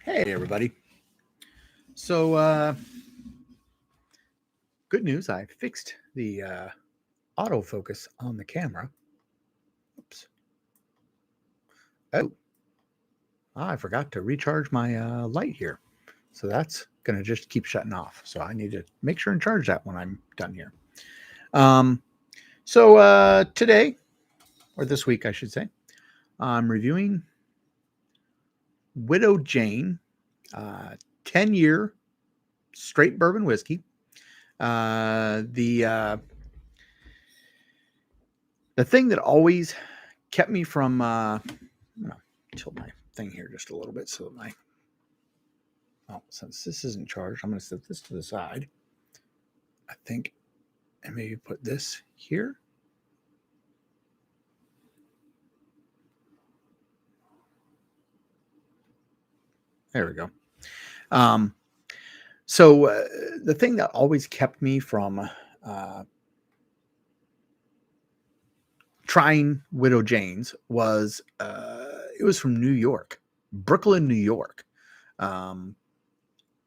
Hey, everybody. So, good news. I fixed the autofocus on the camera. Oops. Oh, I forgot to recharge my light here. So that's going to just keep shutting off. So I need to make sure and charge that when I'm done here. Um, so today, or this week, I should say, I'm reviewing Widow Jane, 10-year straight bourbon whiskey. The thing that always kept me from I'm gonna tilt my thing here just a little bit so that since this isn't charged, I'm gonna set this to the side. I think, and maybe put this here. There we go. Um, so the thing that always kept me from trying Widow Jane's was it was from New York, Brooklyn, New York. And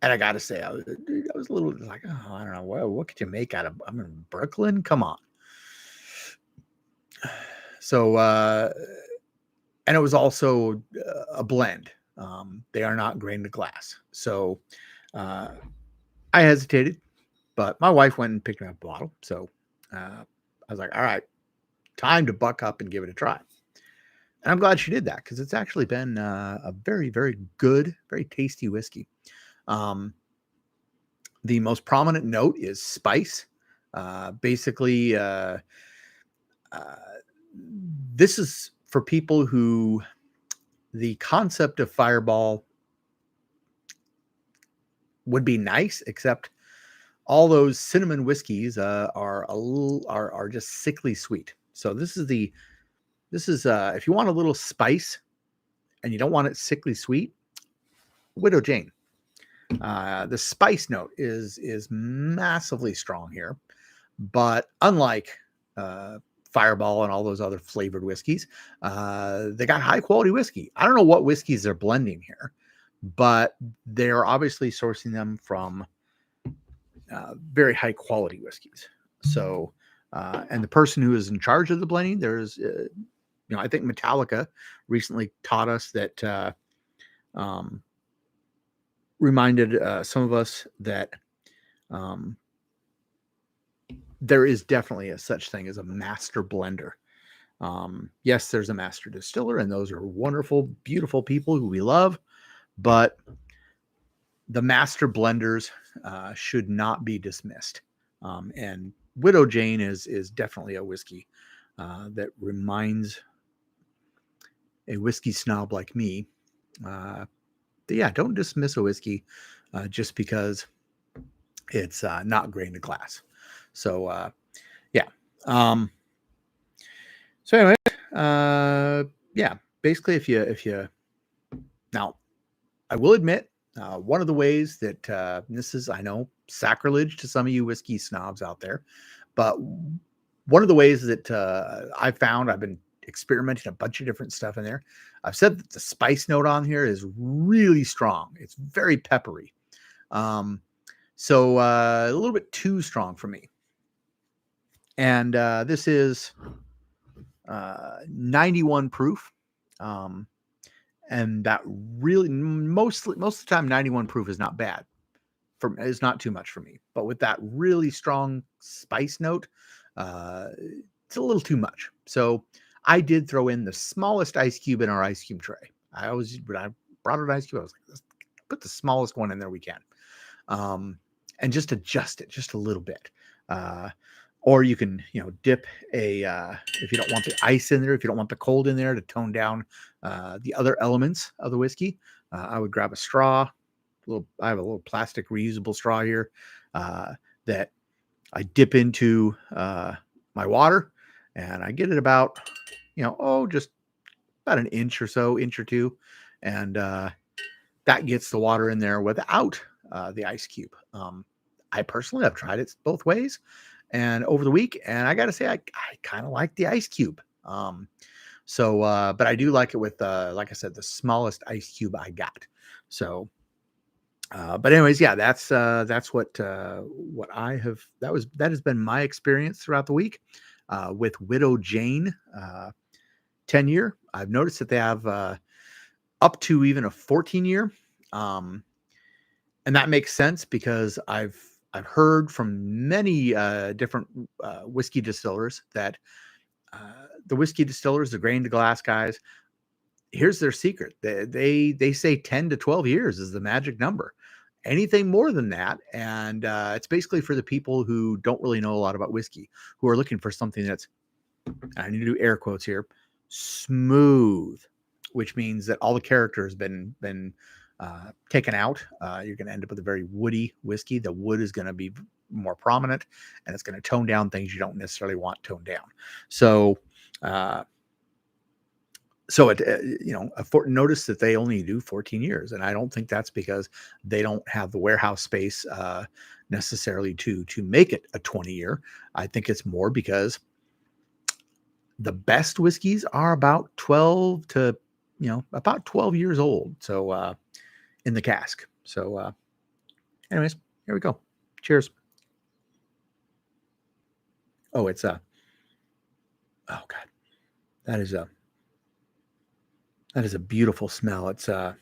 I got to say, I was a little like, oh, I don't know, what could you make out of? I'm in Brooklyn. Come on. So, and it was also a blend. They are not grain to glass. So, I hesitated, but my wife went and picked me up a bottle. So, I was like, all right, time to buck up and give it a try. And I'm glad she did that because it's actually been a very, very good, very tasty whiskey. The most prominent note is spice. Basically, this is for people who the concept of Fireball would be nice, except all those cinnamon whiskeys are just sickly sweet. So this is if you want a little spice and you don't want it sickly sweet, Widow Jane. The spice note is massively strong here, but unlike Fireball and all those other flavored whiskeys, they got high quality whiskey. I don't know what whiskeys they're blending here, but they're obviously sourcing them from very high quality whiskeys. So, and the person who is in charge of the blending, I think Metallica recently taught us that, reminded some of us that there is definitely a such thing as a master blender. Yes, there's a master distiller, and those are wonderful, beautiful people who we love, but the master blenders should not be dismissed. And Widow Jane is definitely a whiskey that reminds a whiskey snob like me. Yeah, don't dismiss a whiskey just because it's not grain to glass. So yeah. So anyway, yeah. Basically, if you now, I will admit one of the ways that this is, I know, sacrilege to some of you whiskey snobs out there, but one of the ways that I found, I've been experimenting a bunch of different stuff in there. I've said that the spice note on here is really strong. It's very peppery. So a little bit too strong for me. And this is 91 proof. And that really most of the time 91 proof is not bad. Is not too much for me. But with that really strong spice note, it's a little too much. So I did throw in the smallest ice cube in our ice cube tray. When I brought an ice cube, I was like, let's put the smallest one in there we can. And just adjust it just a little bit. Or you can, dip if you don't want the ice in there, if you don't want the cold in there to tone down the other elements of the whiskey, I would grab a straw. I have a little plastic reusable straw here that I dip into my water, and I get it about, just about an inch or so, inch or two, and that gets the water in there without the ice cube. I personally have tried it both ways, and over the week, and I got to say, I kind of like the ice cube. So, but I do like it with, like I said, the smallest ice cube I got. So, but anyways, yeah, that's what I have. That has been my experience throughout the week with Widow Jane 10 year. I've noticed that they have up to even a 14 year, um, and that makes sense because I've heard from many different whiskey distillers that the whiskey distillers, the grain to glass guys, here's their secret. They say 10 to 12 years is the magic number. Anything more than that, and it's basically for the people who don't really know a lot about whiskey, who are looking for something that's, I need to do air quotes here, smooth, which means that all the character has been taken out. You're going to end up with a very woody whiskey. The wood is going to be more prominent, and it's going to tone down things you don't necessarily want toned down. So, uh, notice that they only do 14 years, and I don't think that's because they don't have the warehouse space necessarily to make it a 20 year. I think it's more because the best whiskeys are about 12 to about 12 years old. So in the cask. So anyways, here we go. Cheers. Oh, it's oh god, that is a beautiful smell. It's there's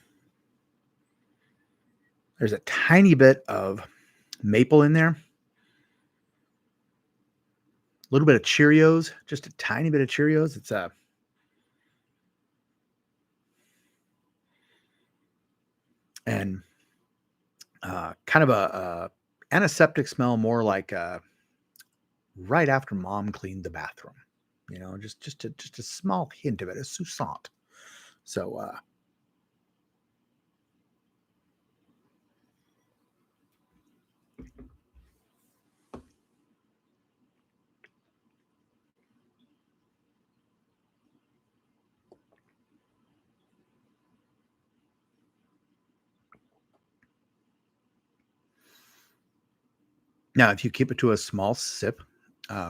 a tiny bit of maple in there, a little bit of Cheerios, just a tiny bit of Cheerios. It's and kind of a antiseptic smell, more like right after mom cleaned the bathroom. Just a small hint of it, a sousant. So now, if you keep it to a small sip,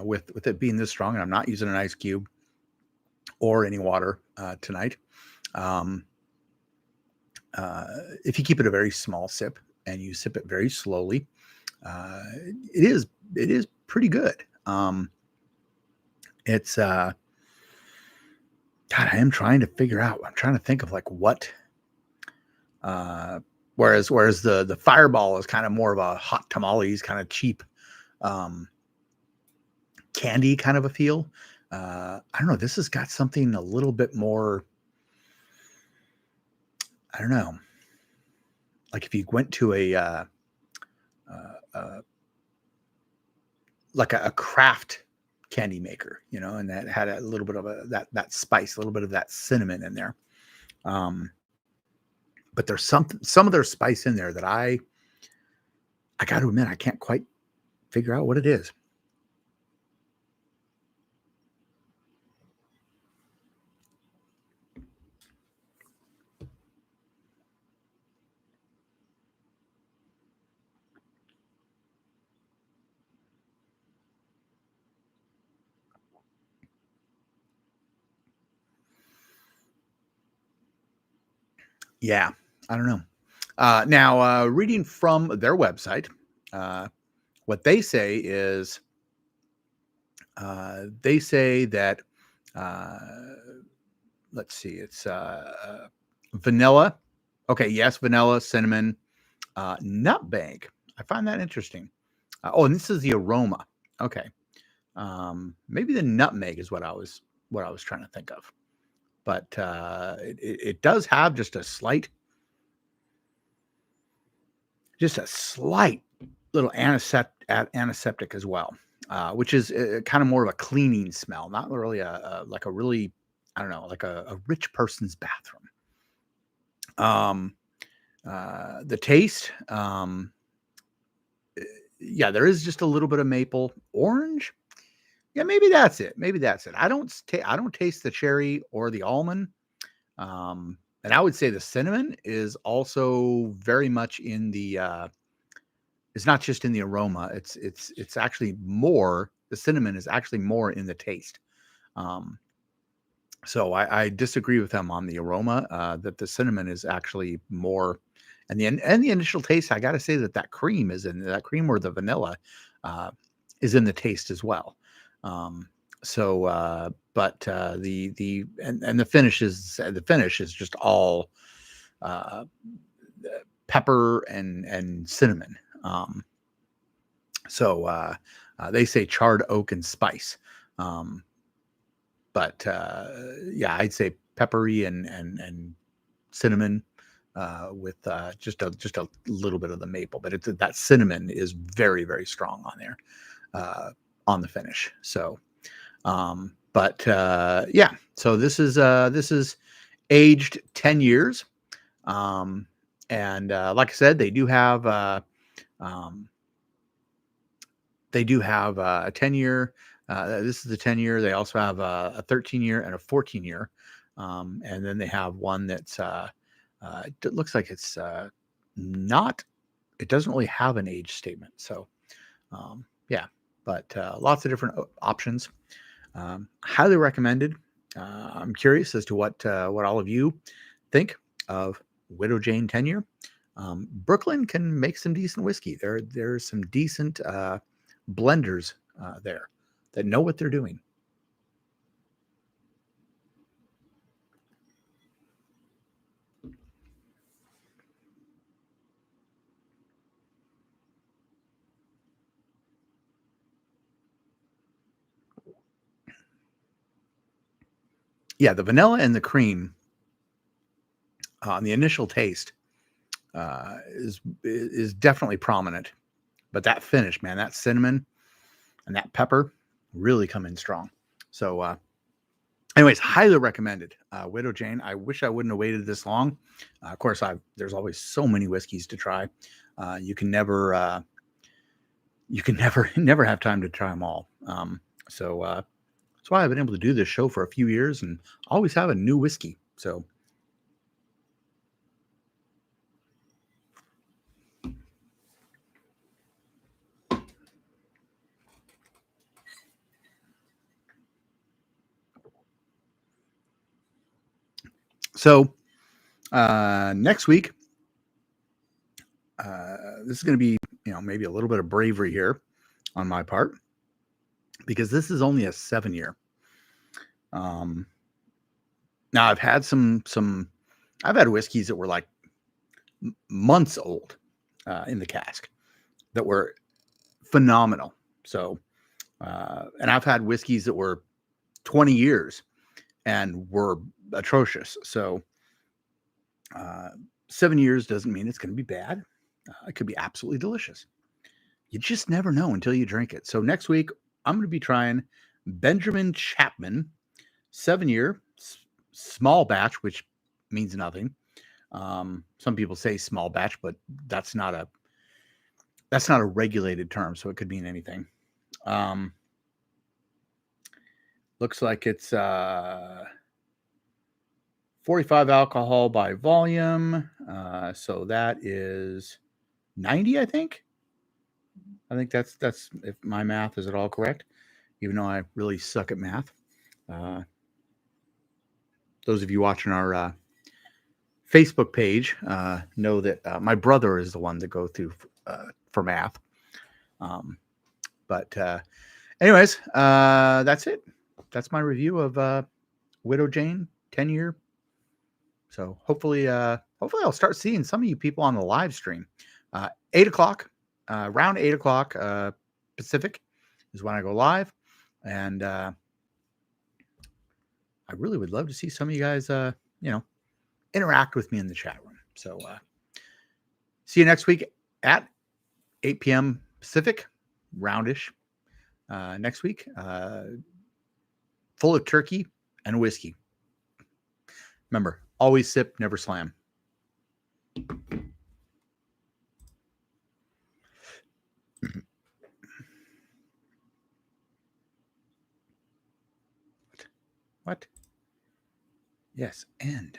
with it being this strong, and I'm not using an ice cube or any water tonight. Um, if you keep it a very small sip and you sip it very slowly, uh, it is pretty good. It's God, I am trying to figure out. I'm trying to think of like what. Uh, whereas the Fireball is kind of more of a hot tamales kind of cheap um, candy kind of a feel. I don't know. This has got something a little bit more. I don't know. Like if you went to uh, uh, like a craft candy maker, and that had a little bit of that spice, a little bit of that cinnamon in there. Um, but there's some of their spice in there that I got to admit I can't quite figure out what it is. Yeah, I don't know. Now, reading from their website, uh, what they say is they say that uh, let's see, it's vanilla. Okay, yes, vanilla, cinnamon, nutmeg. I find that interesting. Oh, and this is the aroma. Okay, maybe the nutmeg is what I was trying to think of, but it does have just a slight little antiseptic as well, which is kind of more of a cleaning smell, not really like a really, I don't know, like a rich person's bathroom. Um, the taste, yeah, there is just a little bit of maple, orange. Yeah, maybe that's it. Maybe that's it. I don't taste the cherry or the almond. And I would say the cinnamon is also very much in the it's not just in the aroma. It's actually more, the cinnamon is actually more in the taste. Um So I disagree with them on the aroma, that the cinnamon is actually more, and the initial taste, I gotta say that that cream or the vanilla, uh, is in the taste as well. Um, but, and the finish is just all, uh, pepper and cinnamon. Um, they say charred oak and spice. Um, but yeah, I'd say peppery and cinnamon, with just a little bit of the maple, but that cinnamon is very very strong on there, uh, on the finish. So, but yeah, so this is aged 10 years, um, and like I said, um, they do have a 10 year. This is a 10 year. They also have a 13 year and a 14 year. And then they have one that's, it looks like it's not, it doesn't really have an age statement. So, yeah, but lots of different options. Highly recommended. I'm curious as to what all of you think of Widow Jane 10 year. Brooklyn can make some decent whiskey. There's some decent blenders there that know what they're doing. Yeah, the vanilla and the cream on the initial taste is definitely prominent, but that finish, man, that cinnamon and that pepper really come in strong. So, anyways, highly recommended. Widow Jane. I wish I wouldn't have waited this long. Of course, there's always so many whiskeys to try. You can never never have time to try them all. That's why I've been able to do this show for a few years and always have a new whiskey. So next week, this is going to be, maybe a little bit of bravery here on my part, because this is only a 7 year. Um, Now I've had whiskeys that were like months old in the cask that were phenomenal. So, and I've had whiskeys that were 20 years and were atrocious. So, uh, 7 years doesn't mean it's going to be bad. It could be absolutely delicious. You just never know until you drink it. So next week, I'm going to be trying Benjamin Chapman 7 year small batch, which means nothing. Some people say small batch, but that's not a regulated term, so it could mean anything. Um, Looks like it's 45 alcohol by volume. So that is 90, I think. I think that's if my math is at all correct, even though I really suck at math. Uh, those of you watching our Facebook page know that my brother is the one to go through for math. Um, but anyways, that's it. That's my review of Widow Jane 10 year. So hopefully I'll start seeing some of you people on the live stream. 8 o'clock, around 8 o'clock Pacific is when I go live, and I really would love to see some of you guys, interact with me in the chat room. So see you next week at 8 p.m. Pacific, roundish. Next week, full of turkey and whiskey. Remember, always sip, never slam. What? Yes, end.